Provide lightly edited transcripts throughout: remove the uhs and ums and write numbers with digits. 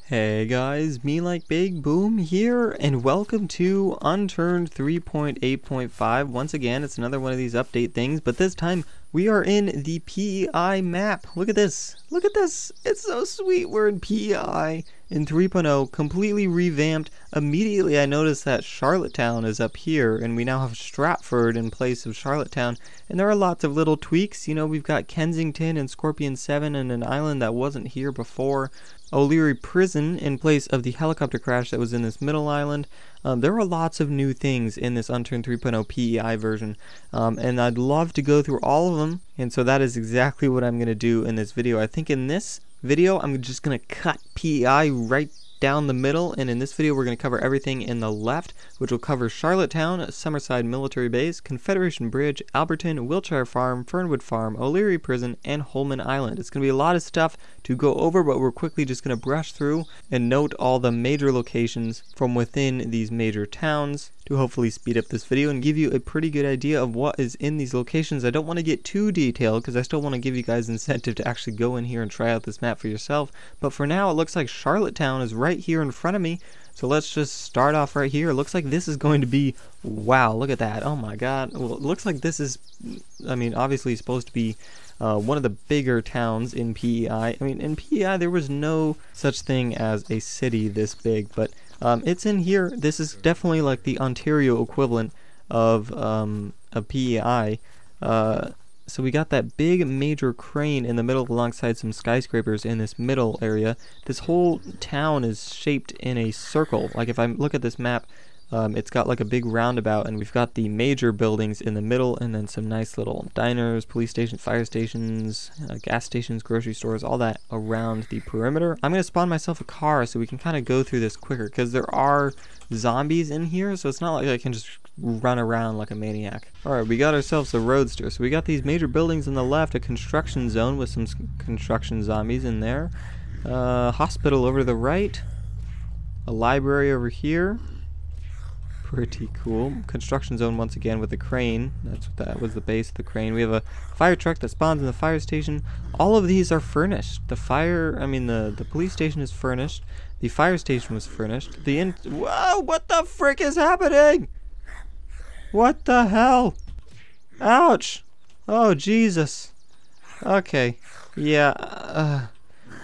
Hey guys, MeLikeBigBoom here, and welcome to Unturned 3.8.5. Once again, it's another one of these update things, but this time we are in the PEI map. Look at this. Look at this. It's so sweet. We're in PEI in 3.0, completely revamped. Immediately I noticed that Charlottetown is up here, and we now have Stratford in place of Charlottetown. And there are lots of little tweaks. You know, we've got Kensington and Scorpion 7 and an island that wasn't here before. OLeary Prison in place of the helicopter crash that was in this middle island. There are lots of new things in this Unturned 3.0 PEI version, and I'd love to go through all of them, and so that is exactly what I'm going to do in this video. I think in this video I'm just going to cut PEI right down the middle, and in this video we're going to cover everything in the left, which will cover Charlottetown, Summerside Military Base, Confederation Bridge, Alberton, Wiltshire Farm, Fernwood Farm, OLeary Prison, and Holman Island. It's going to be a lot of stuff to go over, but we're quickly just going to brush through and note all the major locations from within these major towns to hopefully speed up this video and give you a pretty good idea of what is in these locations. I don't want to get too detailed because I still want to give you guys incentive to actually go in here and try out this map for yourself, but for now it looks like Charlottetown is right here in front of me. So let's just start off right here. It looks like this is going to be, wow, look at that. Oh my god. Well, it looks like this is, I mean, obviously supposed to be one of the bigger towns in PEI. I mean, in PEI there was no such thing as a city this big, but it's in here. This is definitely like the Ontario equivalent of PEI. So we got that big major crane in the middle alongside some skyscrapers in this middle area. This whole town is shaped in a circle. Like if I look at this map, it's got like a big roundabout, and we've got the major buildings in the middle, and then some nice little diners, police stations, fire stations, gas stations, grocery stores, all that around the perimeter. I'm going to spawn myself a car so we can kind of go through this quicker, because there are zombies in here, so it's not like I can just run around like a maniac. Alright, we got ourselves a roadster. So we got these major buildings on the left, a construction zone with some construction zombies in there, hospital over to the right, a library over here. Pretty cool. Construction zone once again with the crane. That was the base of the crane. We have a fire truck that spawns in the fire station. All of these are furnished. The police station is furnished. The fire station was furnished. Whoa, what the frick is happening? What the hell? Ouch. Oh, Jesus. Okay. Yeah.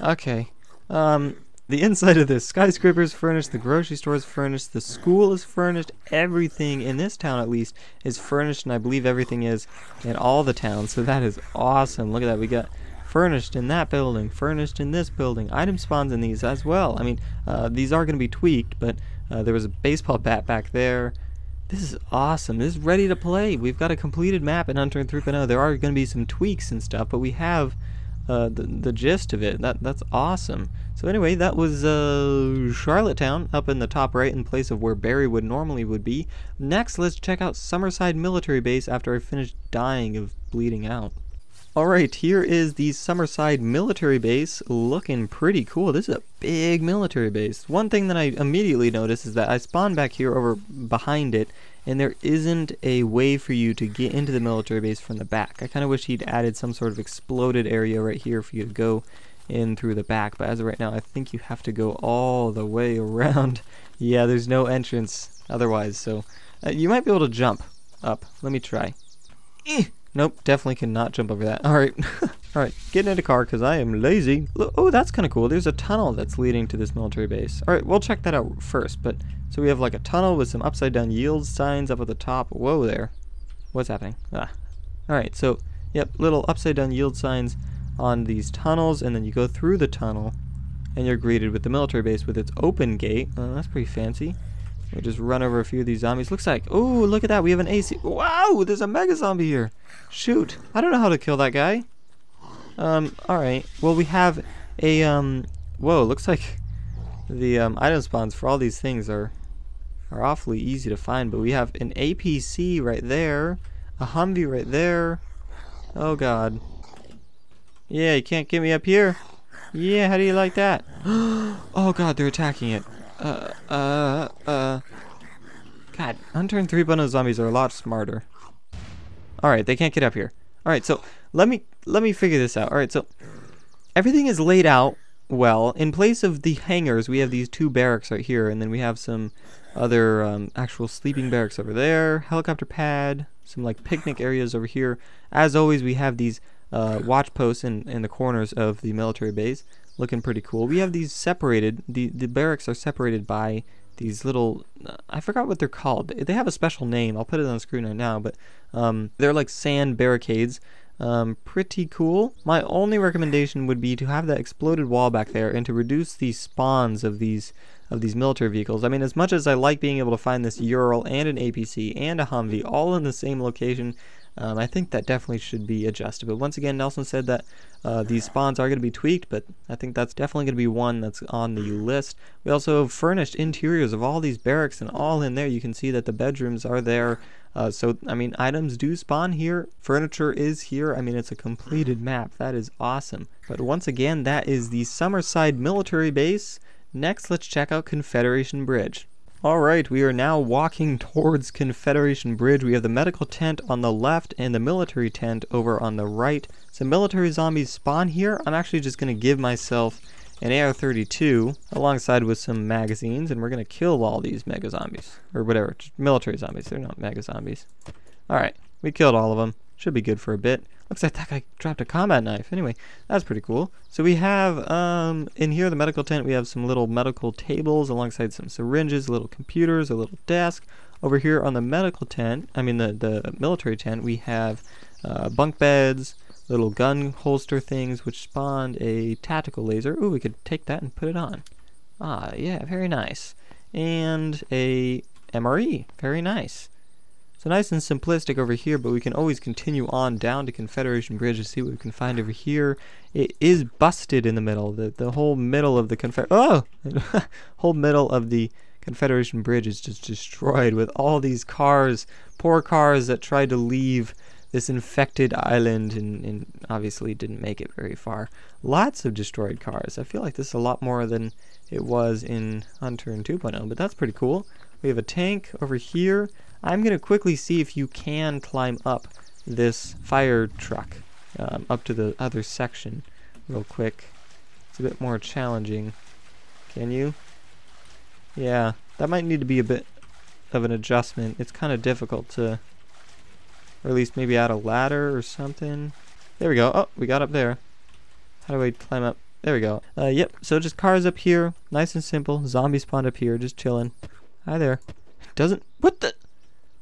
Okay. The inside of this skyscraper is furnished, the grocery store is furnished, the school is furnished, everything in this town at least is furnished, and I believe everything is in all the towns, so that is awesome. Look at that, we got furnished in that building, furnished in this building, item spawns in these as well. I mean, these are going to be tweaked, but there was a baseball bat back there. This is awesome. This is ready to play. We've got a completed map in Unturned 3.0. There are going to be some tweaks and stuff, but we have the gist of it. That's awesome. So anyway, that was Charlottetown up in the top right in place of where Berrywood normally would be. Next, let's check out Summerside Military Base after I finish dying of bleeding out. Alright, here is the Summerside Military Base, looking pretty cool. This is a big military base. One thing that I immediately noticed is that I spawned back here over behind it, and there isn't a way for you to get into the military base from the back. I kind of wish he'd added some sort of exploded area right here for you to go in through the back, but as of right now I think you have to go all the way around. Yeah, there's no entrance otherwise, so you might be able to jump up. Let me try. Nope, definitely cannot jump over that. Alright. Alright, getting in a car because I am lazy. Oh, that's kind of cool. There's a tunnel that's leading to this military base. Alright, we'll check that out first. But so we have like a tunnel with some upside down yield signs up at the top. Whoa there. What's happening? Alright, so, yep, little upside down yield signs on these tunnels, and then you go through the tunnel and you're greeted with the military base with its open gate. That's pretty fancy. We'll just run over a few of these zombies. Looks like, oh, look at that. We have an AC. Wow, there's a mega zombie here. Shoot. I don't know how to kill that guy. Alright. Well, we have a, whoa, looks like the item spawns for all these things are awfully easy to find, but we have an APC right there, a Humvee right there. Oh, God. Yeah, you can't get me up here. Yeah, how do you like that? Oh, God, they're attacking it. God, Unturned 3.0 zombies are a lot smarter. Alright, they can't get up here. Alright, so let me figure this out. Alright, so everything is laid out well, in place of the hangars, we have these 2 barracks right here, and then we have some other actual sleeping barracks over there, helicopter pad, some like picnic areas over here. As always, we have these watch posts in the corners of the military base, looking pretty cool. We have these separated, the barracks are separated by these little, I forgot what they're called. They have a special name. I'll put it on the screen right now, but they're like sand barricades. Pretty cool. My only recommendation would be to have that exploded wall back there and to reduce the spawns of these military vehicles. I mean, as much as I like being able to find this Ural and an APC and a Humvee all in the same location, I think that definitely should be adjusted. But once again, Nelson said that these spawns are going to be tweaked, but I think that's definitely going to be one that's on the list. We also have furnished interiors of all these barracks, and all in there you can see that the bedrooms are there. So, I mean, items do spawn here. Furniture is here. I mean, it's a completed map. That is awesome. But once again, that is the Summerside Military Base. Next, let's check out Confederation Bridge. Alright, we are now walking towards Confederation Bridge. We have the medical tent on the left and the military tent over on the right. Some military zombies spawn here. I'm actually just going to give myself an AR-32 alongside with some magazines, and we're going to kill all these mega zombies. Or whatever, just military zombies. They're not mega zombies. Alright, we killed all of them. Should be good for a bit. Looks like that guy dropped a combat knife. Anyway, that's pretty cool. So we have, in here, the medical tent, we have some little medical tables alongside some syringes, little computers, a little desk. Over here on the medical tent, I mean the military tent, we have bunk beds, little gun holster things, which spawned a tactical laser. Ooh, we could take that and put it on. Ah, yeah, very nice. And a MRE, very nice. So nice and simplistic over here, but we can always continue on down to Confederation Bridge to see what we can find over here. It is busted in the middle. The whole middle of the whole middle of the Confederation Bridge is just destroyed with all these cars, poor cars that tried to leave this infected island and obviously didn't make it very far. Lots of destroyed cars. I feel like this is a lot more than it was in Unturned 2.0, but that's pretty cool. We have a tank over here. I'm going to quickly see if you can climb up this fire truck up to the other section real quick. It's a bit more challenging. Can you? Yeah, that might need to be a bit of an adjustment. It's kind of difficult to, or at least maybe add a ladder or something. There we go. Oh, we got up there. How do I climb up? There we go. Yep, so just cars up here. Nice and simple. Zombie spawned up here, just chilling. Hi there. Doesn't... What the...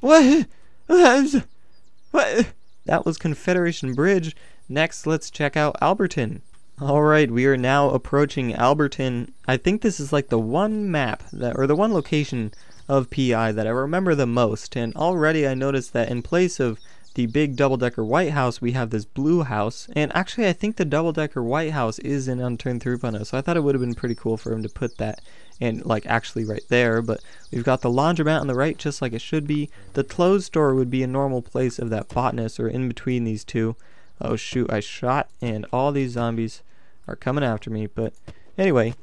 What? What? That was Confederation Bridge. Next, let's check out Albertan. Alright, we are now approaching Albertan. I think this is like the one map, or the one location of PEI that I remember the most. And already I noticed that in place of the big double-decker White House, we have this blue house. And actually, I think the double-decker White House is in Unturned 3.0, so I thought it would have been pretty cool for him to put that in, like, actually right there. But we've got the laundromat on the right, just like it should be. The clothes store would be a normal place of that botanist, or in between these two. Oh shoot, I shot, and all these zombies are coming after me. But anyway,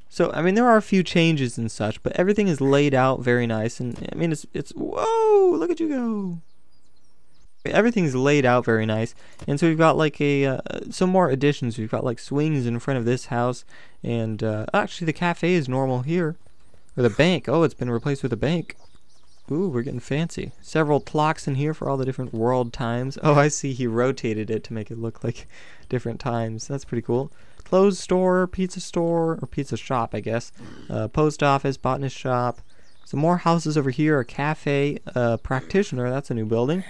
so I mean, there are a few changes and such, but everything is laid out very nice. And I mean, it's whoa, look at you go. Everything's laid out very nice, and so we've got like some more additions. We've got like swings in front of this house, and actually the cafe is normal here, or the bank. Oh, it's been replaced with a bank. Ooh, we're getting fancy. Several clocks in here for all the different world times. Oh, I see, he rotated it to make it look like different times. That's pretty cool. Clothes store, or pizza shop, I guess. Post office, botanist shop. Some more houses over here, a cafe, practitioner. That's a new building.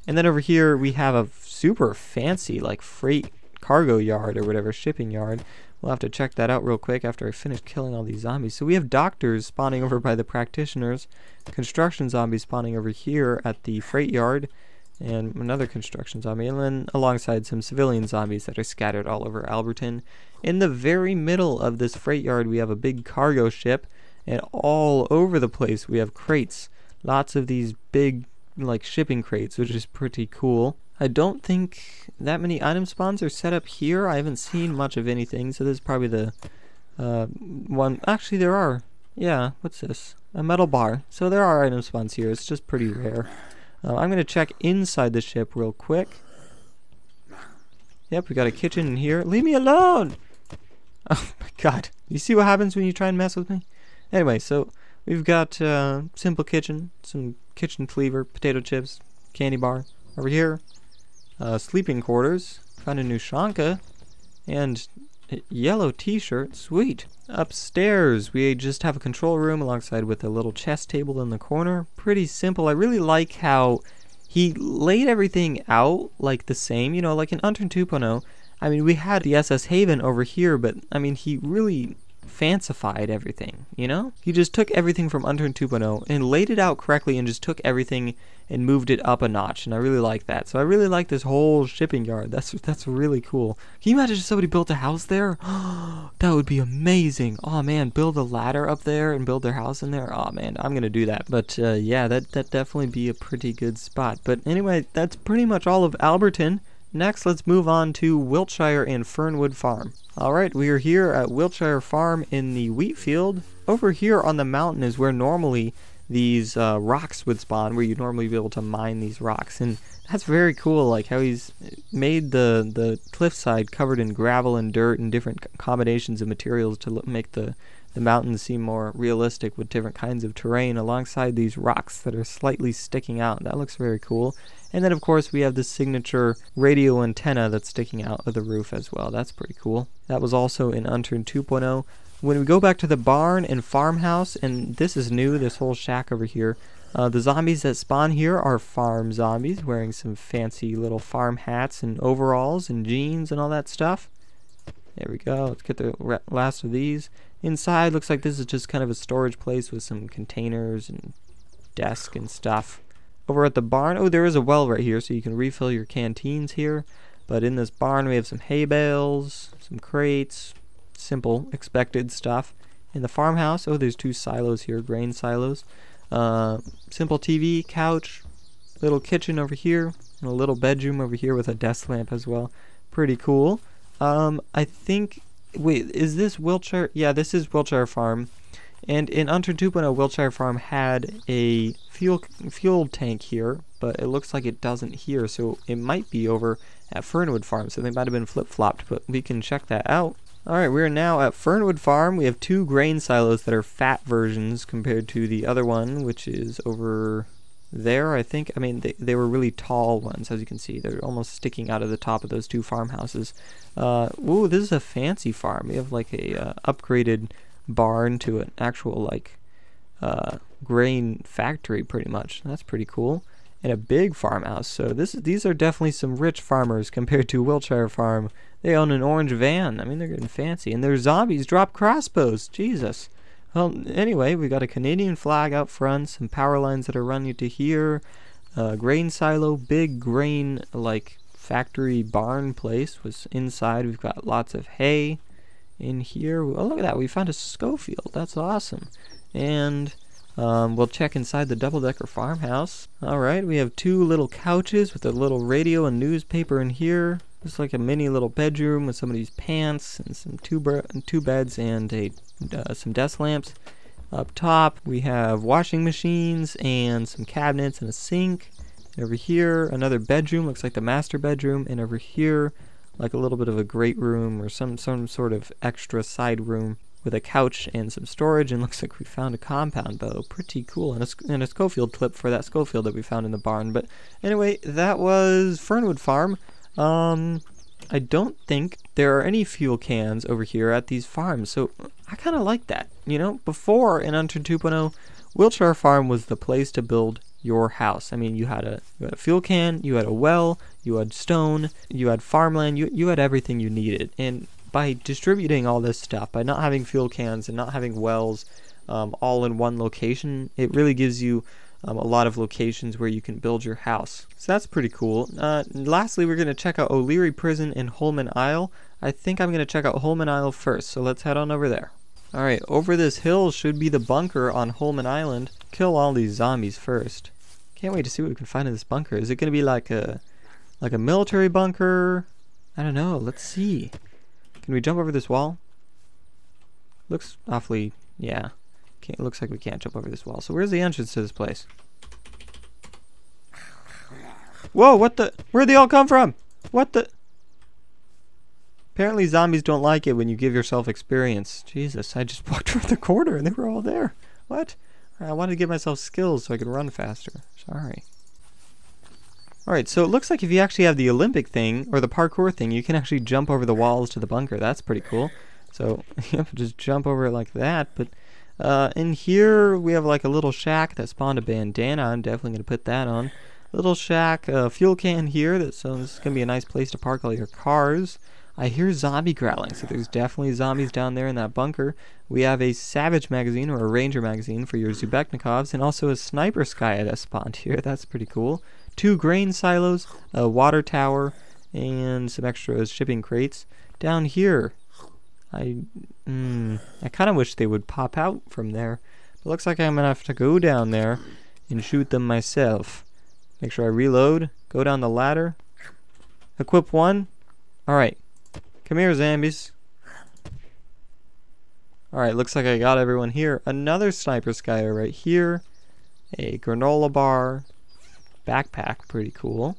And then over here we have a super fancy like freight cargo yard or whatever, shipping yard. We'll have to check that out real quick after I finish killing all these zombies. So we have doctors spawning over by the practitioners, construction zombies spawning over here at the freight yard, and another construction zombie, and then alongside some civilian zombies that are scattered all over Albertan. In the very middle of this freight yard we have a big cargo ship, and all over the place we have crates. Lots of these big like shipping crates, which is pretty cool. I don't think that many item spawns are set up here. I haven't seen much of anything, so this is probably the one. Actually, there are. Yeah, what's this? A metal bar. So there are item spawns here. It's just pretty rare. I'm going to check inside the ship real quick. Yep, we got a kitchen in here. Leave me alone! Oh my god. You see what happens when you try and mess with me? Anyway, so we've got simple kitchen, some kitchen cleaver, potato chips, candy bar. Over here, sleeping quarters. Found a new Shanka and a yellow t-shirt. Sweet. Upstairs, we just have a control room alongside with a little chess table in the corner. Pretty simple. I really like how he laid everything out like the same, you know, like in Unturned 2.0. I mean, we had the SS Haven over here, but I mean, he really fancified everything, you know? He just took everything from Unturned 2.0 and laid it out correctly and just took everything and moved it up a notch, and I really like that. So I really like this whole shipping yard. That's really cool. Can you imagine if somebody built a house there? That would be amazing. Oh man, build a ladder up there and build their house in there. Oh man, I'm gonna do that. But yeah, that definitely be a pretty good spot. But anyway, that's pretty much all of Albertan. Next, let's move on to Wiltshire and Fernwood Farm. Alright, we are here at Wiltshire Farm in the wheat field. Over here on the mountain is where normally these rocks would spawn, where you'd normally be able to mine these rocks. And that's very cool, like how he's made the cliffside covered in gravel and dirt and different combinations of materials to make the mountains seem more realistic with different kinds of terrain alongside these rocks that are slightly sticking out. That looks very cool. And then of course we have the signature radio antenna that's sticking out of the roof as well. That's pretty cool. That was also in Unturned 2.0. When we go back to the barn and farmhouse, and this is new, this whole shack over here, the zombies that spawn here are farm zombies wearing some fancy little farm hats and overalls and jeans and all that stuff. There we go. Let's get the last of these. Inside looks like this is just kind of a storage place with some containers and desk and stuff. Over at the barn, oh, there is a well right here, so you can refill your canteens here. But in this barn we have some hay bales, some crates, simple expected stuff. In the farmhouse, oh, there's two silos here, grain silos. Simple TV, couch, little kitchen over here, and a little bedroom over here with a desk lamp as well. Pretty cool. I think, wait, is this Wiltshire? Yeah, this is Wiltshire Farm. And in Unturned 2.0, Wiltshire Farm had a fuel tank here, but it looks like it doesn't here, so it might be over at Fernwood Farm, so they might have been flip-flopped, but we can check that out. Alright, we're now at Fernwood Farm. We have two grain silos that are fat versions compared to the other one, which is over there, I think. I mean, they were really tall ones, as you can see. They're almost sticking out of the top of those two farmhouses. Ooh, this is a fancy farm. We have like a upgraded barn to an actual like grain factory pretty much. That's pretty cool. And a big farmhouse. So these are definitely some rich farmers compared to Wiltshire Farm. They own an orange van. I mean, they're getting fancy. And their zombies drop crossbows. Jesus. Well, anyway, we got a Canadian flag out front, some power lines that are running to here, grain silo, big grain like factory barn place was inside. We've got lots of hay in here. Oh, look at that. We found a Schofield. That's awesome. And we'll check inside the double-decker farmhouse. Alright, we have two little couches with a little radio and newspaper in here. It's like a mini little bedroom with somebody's pants and some two beds and some desk lamps. Up top, we have washing machines and some cabinets and a sink. Over here, another bedroom, looks like the master bedroom. And over here, like a little bit of a great room or some sort of extra side room with a couch and some storage, and looks like we found a compound bow. Pretty cool. And a Schofield clip for that Schofield that we found in the barn. But anyway, that was Fernwood Farm. I don't think there are any fuel cans over here at these farms, so I kind of like that. You know, before in Unturned 2.0, Wiltshire Farm was the place to build your house. I mean, you had a fuel can, you had a well, you had stone, you had farmland, you had everything you needed. And by distributing all this stuff, by not having fuel cans and not having wells all in one location, it really gives you a lot of locations where you can build your house. So that's pretty cool. Lastly, we're going to check out OLeary Prison in Holman Isle. I think I'm going to check out Holman Isle first, so let's head on over there. Alright, over this hill should be the bunker on Holman Island. Kill all these zombies first. Can't wait to see what we can find in this bunker. Is it going to be like a military bunker? I don't know. Let's see. Can we jump over this wall? Looks awfully, yeah. It looks like we can't jump over this wall. So where's the entrance to this place? Whoa, what the? Where'd they all come from? What the? Apparently zombies don't like it when you give yourself experience. Jesus, I just walked around the corner and they were all there. What? I wanted to give myself skills so I could run faster. Sorry. Alright, so it looks like if you actually have the Olympic thing, or the parkour thing, you can actually jump over the walls to the bunker. That's pretty cool. So, you have to just jump over it like that. But in here, we have like a little shack that spawned a bandana. I'm definitely going to put that on. Little shack, fuel can here. So this is going to be a nice place to park all your cars. I hear zombie growling, so there's definitely zombies down there in that bunker. We have a Savage magazine, or a Ranger magazine, for your Zubeknikovs, and also a Sniper Sky that spawned here. That's pretty cool. 2 grain silos, a water tower, and some extra shipping crates. Down here, I kind of wish they would pop out from there. It looks like I'm going to have to go down there and shoot them myself. Make sure I reload, go down the ladder, equip 1. Alright. Come here, zombies. Alright, looks like I got everyone here. Another Sniper Sky right here. A granola bar. Backpack, pretty cool.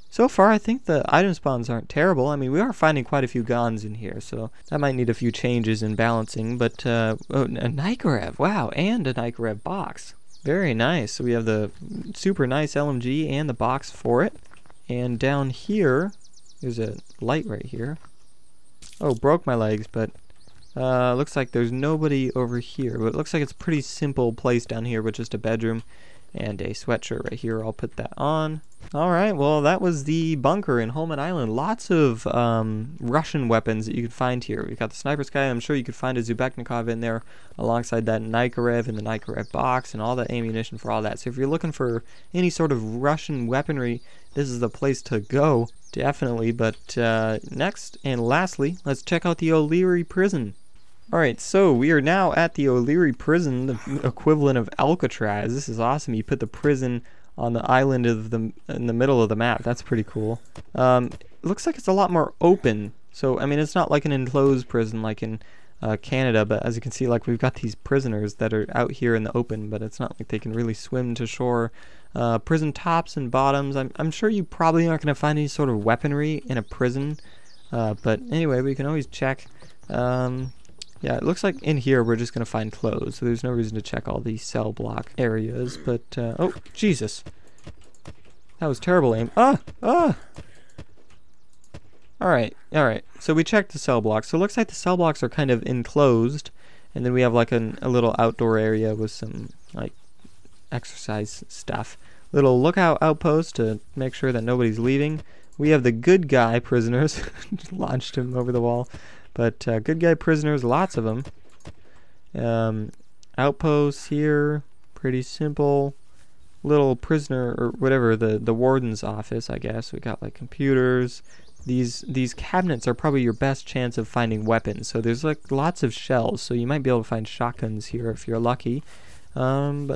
So far, I think the item spawns aren't terrible. I mean, we are finding quite a few guns in here, so that might need a few changes in balancing. But, oh, a Nikerev, wow, and a Nikerev box. Very nice. So we have the super nice LMG and the box for it. And down here, there's a light right here. Oh, broke my legs, but looks like there's nobody over here. But it looks like it's a pretty simple place down here with just a bedroom and a sweatshirt right here. I'll put that on. Alright, well that was the bunker in Holman Island. Lots of Russian weapons that you could find here. We've got the Sniper Sky. I'm sure you could find a Zubeknikov in there alongside that Nikerev and the Nikerev box and all the ammunition for all that. So if you're looking for any sort of Russian weaponry, this is the place to go. Definitely. But next and lastly, let's check out the OLeary Prison. Alright, so we are now at the OLeary Prison, the equivalent of Alcatraz. This is awesome. You put the prison on the island in the middle of the map. That's pretty cool. It looks like it's a lot more open. So, I mean, it's not like an enclosed prison like in Canada, but as you can see, like, we've got these prisoners that are out here in the open, but it's not like they can really swim to shore. Prison tops and bottoms. I'm sure you probably aren't going to find any sort of weaponry in a prison, but anyway, we can always check. Yeah, it looks like in here we're just going to find clothes, so there's no reason to check all these cell block areas, but, oh, Jesus. That was terrible aim. Alright, so we checked the cell blocks. So it looks like the cell blocks are kind of enclosed, and then we have like a little outdoor area with some, like, exercise stuff. Little lookout outpost to make sure that nobody's leaving. We have the good guy prisoners. Launched him over the wall. But good guy prisoners, lots of them. Outposts here, pretty simple. Little prisoner, or whatever, the warden's office, I guess. We got like computers. These cabinets are probably your best chance of finding weapons. So there's like lots of shells, so you might be able to find shotguns here if you're lucky. But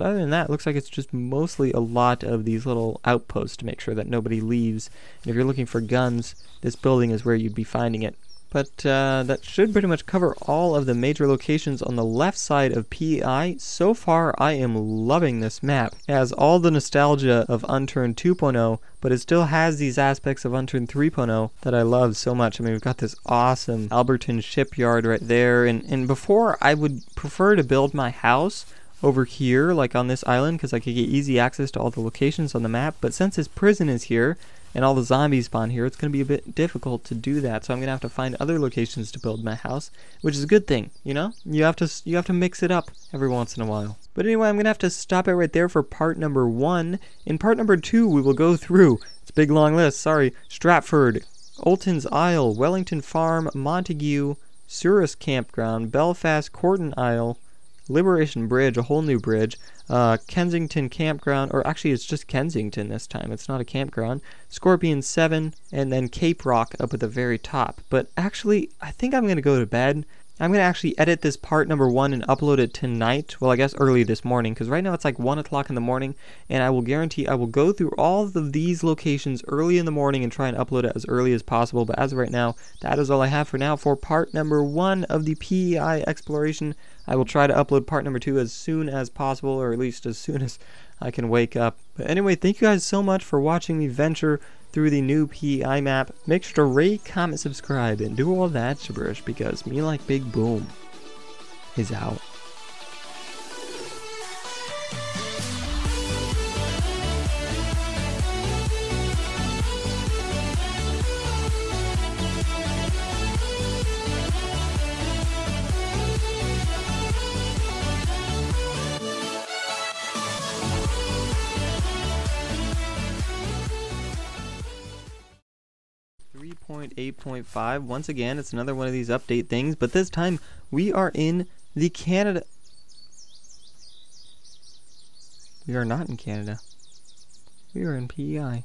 other than that, it looks like it's just mostly a lot of these little outposts to make sure that nobody leaves. And if you're looking for guns, this building is where you'd be finding it. But that should pretty much cover all of the major locations on the left side of PEI. So far, I am loving this map. It has all the nostalgia of Unturned 2.0, but it still has these aspects of Unturned 3.0 that I love so much. I mean, we've got this awesome Albertan shipyard right there. And before, I would prefer to build my house over here, like on this island, because I could get easy access to all the locations on the map. But since this prison is here, and all the zombies spawn here, it's going to be a bit difficult to do that. So I'm going to have to find other locations to build my house, which is a good thing, you know? You have to mix it up every once in a while. But anyway, I'm going to have to stop it right there for part number 1. In part number 2, we will go through, it's a big long list, sorry, Stratford, Olton's Isle, Wellington Farm, Montague, Surus Campground, Belfast, Corton Isle, Liberation Bridge, a whole new bridge, Kensington Campground, or actually it's just Kensington this time, it's not a campground, Scorpion 7, and then Cape Rock up at the very top. But actually, I think I'm going to go to bed. I'm going to actually edit this part number 1 and upload it tonight, well I guess early this morning, because right now it's like 1 o'clock in the morning, and I will guarantee I will go through all of these locations early in the morning and try and upload it as early as possible. But as of right now, that is all I have for now for part number 1 of the PEI exploration. I will try to upload part number 2 as soon as possible, or at least as soon as I can wake up. But anyway, thank you guys so much for watching me venture through the new PEI map, make sure to rate, comment, subscribe, and do all that gibberish because MeLikeBigBoom is out. .8.5. Once again, it's another one of these update things, but this time we are in the Canada. We are not in Canada. We are in PEI.